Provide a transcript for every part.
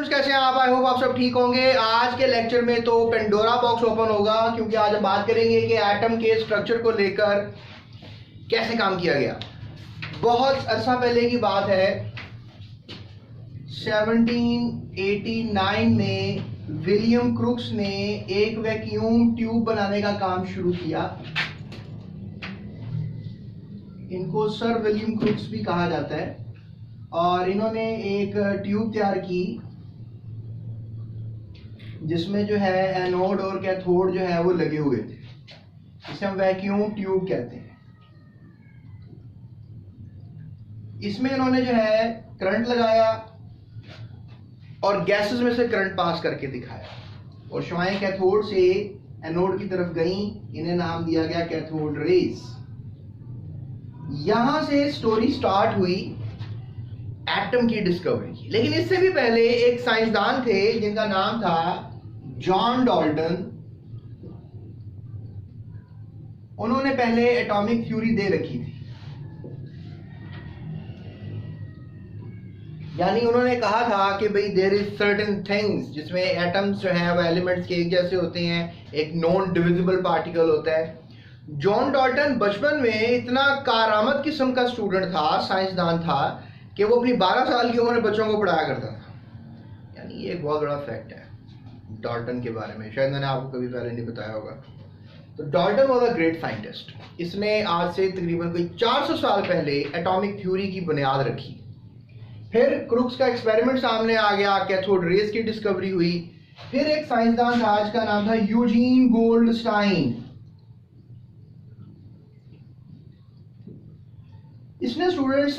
Students, कैसे हैं आप? आई होप आप सब ठीक होंगे। आज के लेक्चर में तो पेंडोरा बॉक्स ओपन होगा, क्योंकि आज हम बात करेंगे कि एटम के स्ट्रक्चर को लेकर कैसे काम किया गया। बहुत अरसा पहले की बात है, 1789 में विलियम क्रुक्स ने एक वैक्यूम ट्यूब बनाने का काम शुरू किया। इनको सर विलियम क्रुक्स भी कहा जाता है। और इन्होंने एक ट्यूब तैयार की जिसमें जो है एनोड और कैथोड जो है वो लगे हुए थे। इसे हम वैक्यूम ट्यूब कहते हैं। इसमें इन्होंने जो है करंट लगाया और गैसेस में से करंट पास करके दिखाया, और शुआएं कैथोड से एनोड की तरफ गईं। इन्हें नाम दिया गया कैथोड रेज। यहां से स्टोरी स्टार्ट हुई एटम की डिस्कवरी की। लेकिन इससे भी पहले एक साइंसदान थे जिनका नाम था जॉन डाल्टन। उन्होंने पहले एटॉमिक थ्योरी दे रखी थी, यानी उन्होंने कहा था कि भाई देयर इज सर्टेन थिंग्स जिसमें एटम्स जो हैं वो एलिमेंट्स के एक जैसे होते हैं, एक नॉन डिविजिबल पार्टिकल होता है। जॉन डाल्टन बचपन में इतना कारआमद किस्म का स्टूडेंट था, साइंसदान था, कि वो अपनी 12 साल की उम्र में बच्चों को पढ़ाया करता था। यानी ये एक बहुत बड़ा फैक्ट है डाल्टन के बारे में, शायद मैंने आपको कभी पहले नहीं बताया होगा। तो Dalton was a great scientist. इसने आज से तकरीबन कोई 400 साल पहले एटॉमिक थ्योरी की बुनियाद रखी। फिर क्रुक्स का एक्सपेरिमेंट सामने आ गया, कैथोड रेज की डिस्कवरी हुई। फिर एक साइंसदान था, आज का नाम था यूजीन गोल्डस्टाइन। इसने स्टूडेंट्स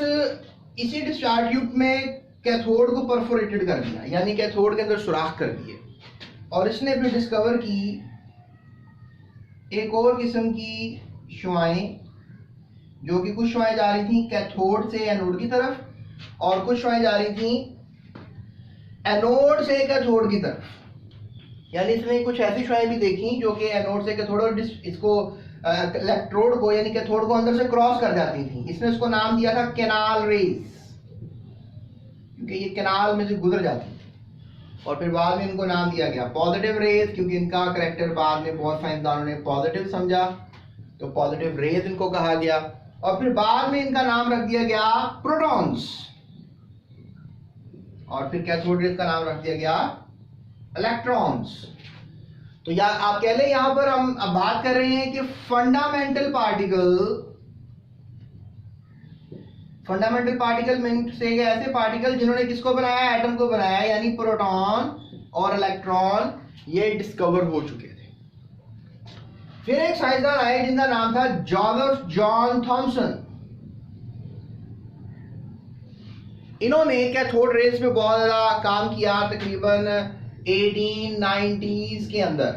इसी डिस्चार्ज ट्यूब में कैथोड को परफोरेटेड कर दिया, यानी कैथोड के अंदर सुराख कर दिए। और इसने फिर डिस्कवर की एक और किस्म की शुआएं, जो कि कुछ शुआएं जा रही थी कैथोड से एनोड की तरफ, और कुछ शुआएं जा रही थी एनोड से कैथोड की तरफ। यानी इसने कुछ ऐसी शुआएं भी देखी जो कि एनोड से कैथोड और इसको इलेक्ट्रोड को यानी कैथोड को अंदर से क्रॉस कर जाती थी। इसने उसको नाम दिया था कैनाल रेज, क्योंकि ये कैनाल में से गुजर जाती थी। और फिर बाद में इनको नाम दिया गया पॉजिटिव रेज, क्योंकि इनका करैक्टर बाद में बहुत साइंसदानों ने पॉजिटिव समझा, तो पॉजिटिव रेज इनको कहा गया। और फिर बाद में इनका नाम रख दिया गया प्रोटॉन्स, और फिर कैथोड रेज का नाम रख दिया गया इलेक्ट्रॉन्स। तो या आप कह लें यहां पर हम अब बात कर रहे हैं कि फंडामेंटल पार्टिकल मीन से ऐसे पार्टिकल जिन्होंने किसको बनाया, एटम को बनाया, यानी प्रोटॉन और इलेक्ट्रॉन, ये डिस्कवर हो चुके थे। फिर एक साइंसदान आए जिनका नाम था जॉर्ज जॉन थॉमसन। इन्होंने कैथोड रेज पे बहुत ज्यादा काम किया, तकरीबन 1890s के अंदर।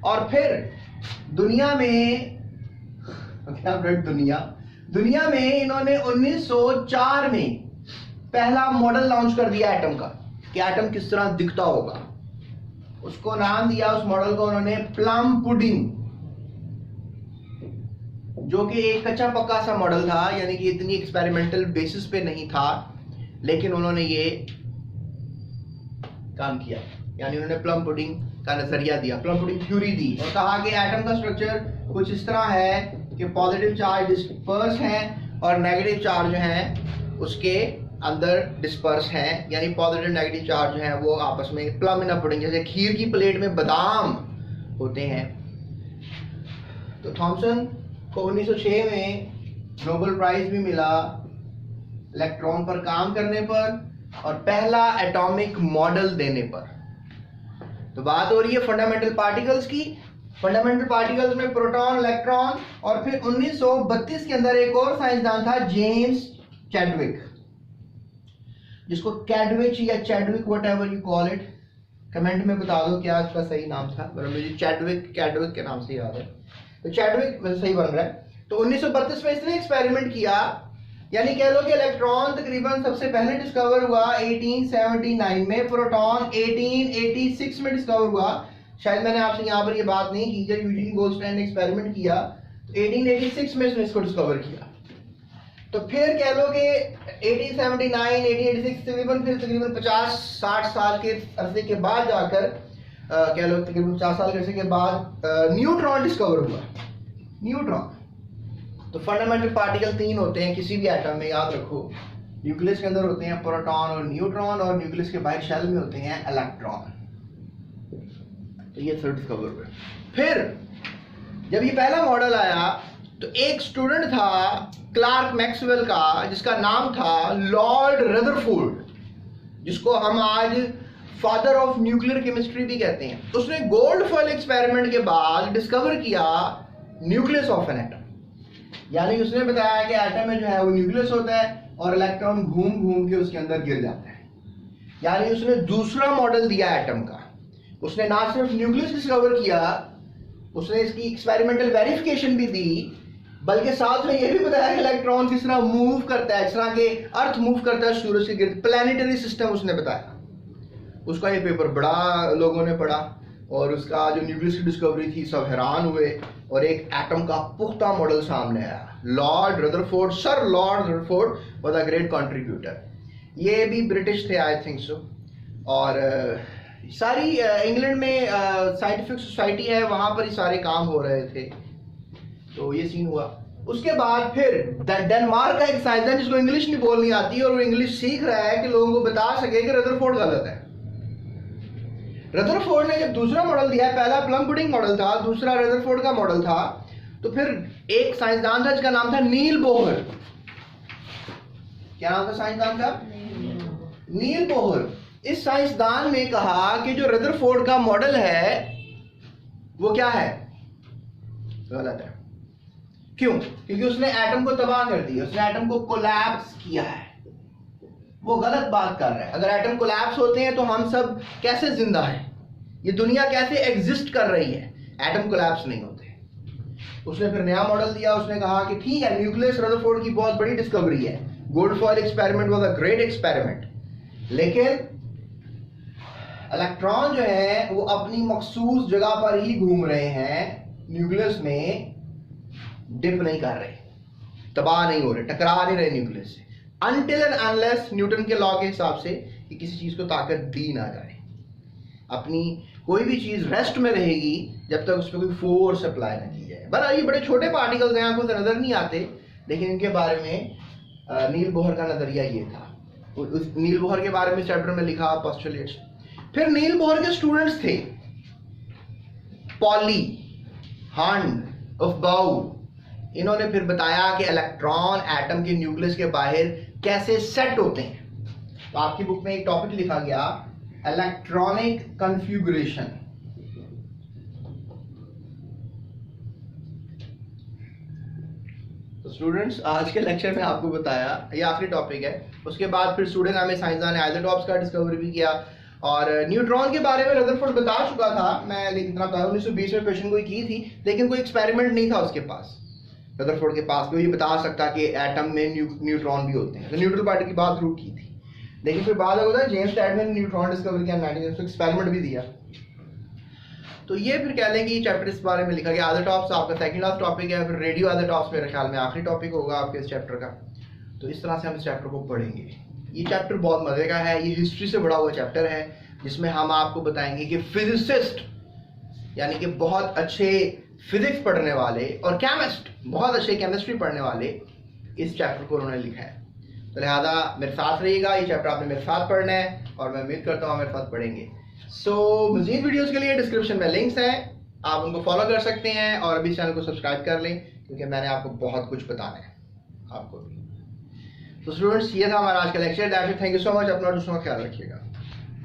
और फिर दुनिया में दुनिया में इन्होंने 1904 में पहला मॉडल लॉन्च कर दिया एटम का, कि एटम किस तरह दिखता होगा। उसको नाम दिया, उस मॉडल को उन्होंने प्लम पुडिंग, जो कि एक कच्चा पक्का सा मॉडल था, यानी कि इतनी एक्सपेरिमेंटल बेसिस पे नहीं था, लेकिन उन्होंने ये काम किया। यानी उन्होंने प्लम पुडिंग का नजरिया दिया, प्लम पुडिंग थ्योरी दी, और कहा कि एटम का स्ट्रक्चर कुछ इस तरह है कि पॉजिटिव चार्ज डिस्पर्स हैं और नेगेटिव चार्ज जो हैं उसके अंदर डिस्पर्स हैं। यानी पॉजिटिव नेगेटिव चार्ज जो हैं वो आपस में प्लम इन अ पुडिंग, जैसे खीर की प्लेट में बादाम होते हैं। तो थॉमसन को 1906 में नोबेल प्राइज भी मिला इलेक्ट्रॉन पर काम करने पर और पहला एटॉमिक मॉडल देने पर। तो बात हो रही है फंडामेंटल पार्टिकल्स की। फंडामेंटल पार्टिकल्स में प्रोटॉन, इलेक्ट्रॉन, और फिर 1932 के अंदर एक और साइंसदान था जेम्स चैडविक, जिसको कैडविच या Chadwick what ever you call it, comment में बता दो क्या इसका सही नाम था, पर मुझे चैडविक के नाम से याद है। तो चैडविक वैसे सही बन रहा है। तो 1932 में इसने एक्सपेरिमेंट किया, यानी कह लो कि इलेक्ट्रॉन तकरीबन सबसे पहले डिस्कवर हुआ 1879 में, प्रोटॉन 1886 में डिस्कवर हुआ। शायद मैंने आपसे यहाँ पर ये बात नहीं की, जब यूजीन गोल्डस्टाइन ने एक्सपेरिमेंट किया तो 1886 में इसने इसको डिस्कवर किया। तो फिर कह लो कि 1879 1886 तकरीबन 50-60 साल के अरसे के बाद जाकर कह लो तकरीबन 50 साल के अरसे के बाद न्यूट्रॉन डिस्कवर हुआ। न्यूट्रॉन तो फंडामेंटल पार्टिकल 3 होते हैं किसी भी एटम में, याद रखो। न्यूक्लियस के अंदर होते हैं प्रोटॉन और न्यूट्रॉन, और न्यूक्लियस के बाहर शेल में होते हैं इलेक्ट्रॉन। तो ये थर्ड डिस्कवर हुए। फिर जब ये पहला मॉडल आया तो एक स्टूडेंट था क्लार्क मैक्सवेल का, जिसका नाम था लॉर्ड रदरफोर्ड, जिसको हम आज फादर ऑफ न्यूक्लियर केमिस्ट्री भी कहते हैं। उसने गोल्ड फॉयल एक्सपेरिमेंट के बाद डिस्कवर किया न्यूक्लियस ऑफ एन एटम, यानी उसने बताया कि एटम में जो है वो न्यूक्लियस होता है और इलेक्ट्रॉन घूम घूम के उसके अंदर गिर जाता है। यानी उसने दूसरा मॉडल दिया एटम का। उसने ना सिर्फ न्यूक्लियस डिस्कवर किया, उसने इसकी एक्सपेरिमेंटल वेरिफिकेशन भी दी, बल्कि साथ में यह भी बताया कि इलेक्ट्रॉन किस तरह मूव करता है, जिस तरह के अर्थ मूव करता है सूरज के गिर्द, प्लैनेटरी सिस्टम उसने बताया। उसका ये पेपर बड़ा लोगों ने पढ़ा और उसका जो न्यूक्लियस की डिस्कवरी थी सब हैरान हुए और एक एटम का पुख्ता मॉडल सामने आया। Lord Rutherford, sir Lord Rutherford was a great contributor. ये भी ब्रिटिश थे, आई थिंक सो। और सारी इंग्लैंड में साइंटिफिक सोसाइटी है, वहां पर ही सारे काम हो रहे थे। तो ये सीन हुआ। उसके बाद फिर डेनमार्क का एक साइंसदान जिसको इंग्लिश नहीं बोलनी आती और वो इंग्लिश सीख रहा है कि लोगों को बता सके कि रदरफोर्ड गलत है। रदरफोर्ड ने जब दूसरा मॉडल दिया, पहला प्लम पुडिंग मॉडल था, दूसरा रदरफोर्ड का मॉडल था, तो फिर एक साइंसदान था जिसका नाम था नील बोहर। क्या नाम था साइंसदान का? नील बोहर। इस साइंसदान ने कहा कि जो रदरफोर्ड का मॉडल है वो क्या है, गलत है। क्यों? क्योंकि उसने एटम को तबाह कर दिया, उसने एटम को कोलैप्स किया है। वो गलत बात कर रहा है। अगर एटम कोलैप्स होते हैं तो हम सब कैसे जिंदा हैं, ये दुनिया कैसे एग्जिस्ट कर रही है? एटम कोलैप्स नहीं होते। उसने फिर नया मॉडल दिया। उसने कहा कि ठीक है, न्यूक्लियस रदरफोर्ड की बहुत बड़ी डिस्कवरी है, gold foil experiment was a great experiment, लेकिन इलेक्ट्रॉन जो है वो अपनी मखसूस जगह पर ही घूम रहे हैं, न्यूक्लियस में डिप नहीं कर रहे, तबाह नहीं हो रहे, टकरा नहीं रहे न्यूक्लियस से, अनटिल एंड अनलेस न्यूटन के लॉ के हिसाब से कि किसी चीज को ताकत दी ना जाए। अपनी कोई भी चीज रेस्ट में रहेगी जब तक उस पर कोई फोर्स अप्लाई ना की जाए। बड़ा ये बड़े छोटे पार्टिकल्स हैं, आपको नजर नहीं आते, लेकिन इनके बारे में नील बोहर का नजरिया ये था। उस नील बोहर के बारे में चैप्टर में लिखा पोस्टुलेट्स। फिर नील बोहर के स्टूडेंट्स थे पॉली, हंड, ऑफ बाउ। इन्होंने फिर बताया कि इलेक्ट्रॉन एटम के न्यूक्लियस के बाहर कैसे सेट होते हैं। तो आपकी बुक में एक टॉपिक लिखा गया इलेक्ट्रॉनिक कन्फिगरेशन। तो स्टूडेंट्स, आज के लेक्चर में आपको बताया, ये आखिरी टॉपिक है। उसके बाद फिर स्टूडेंट हमें साइंसदान ने आइसोटॉप्स का डिस्कवरी भी किया और न्यूट्रॉन के बारे में रदरफोर्ड बता चुका था मैं, लेकिन इतना बता 1920 में क्वेश्चन कोई की थी, लेकिन कोई एक्सपेरिमेंट नहीं था उसके पास, रदरफोर्ड के पास, कोई बता सकता कि एटम में न्यूट्रॉन भी होते हैं। तो न्यूट्रल पार्टिकल की बात जरूर की थी, लेकिन फिर बाद होता है जेम्स टैडमैन ने न्यूट्रॉन डिस्कवर किया 1900, एक्सपेरिमेंट भी दिया। तो ये फिर कह लेंगे ये चैप्टर इस बारे में लिखा गया। आइसोटॉप्स आपका सेकंड लास्ट टॉपिक है, फिर रेडियो आइसोटॉप्स मेरे ख्याल में आखिरी टॉपिक होगा आपके इस चैप्टर का। तो इस तरह से हम इस चैप्टर को पढ़ेंगे। ये चैप्टर बहुत मजे का है, ये हिस्ट्री से बड़ा हुआ चैप्टर है, जिसमें हम आपको बताएंगे कि फिजिसिस्ट यानी कि बहुत अच्छे फिजिक्स पढ़ने वाले और केमिस्ट बहुत अच्छे केमिस्ट्री पढ़ने वाले इस चैप्टर को उन्होंने लिखा है। तो लिहाजा मेरे साथ रहिएगा, ये चैप्टर आपने मेरे साथ पढ़ना है और मैं उम्मीद करता हूँ मेरे साथ पढ़ेंगे। मज़ीद वीडियोस के लिए डिस्क्रिप्शन में लिंक्स हैं, आप उनको फॉलो कर सकते हैं और अभी चैनल को सब्सक्राइब कर लें, क्योंकि मैंने आपको बहुत कुछ बताना है आपको भी। तो स्टूडेंट्स, ये था हमारा आज का lecture. Thank you so much. अपना और दूसरों का ख्याल रखिएगा।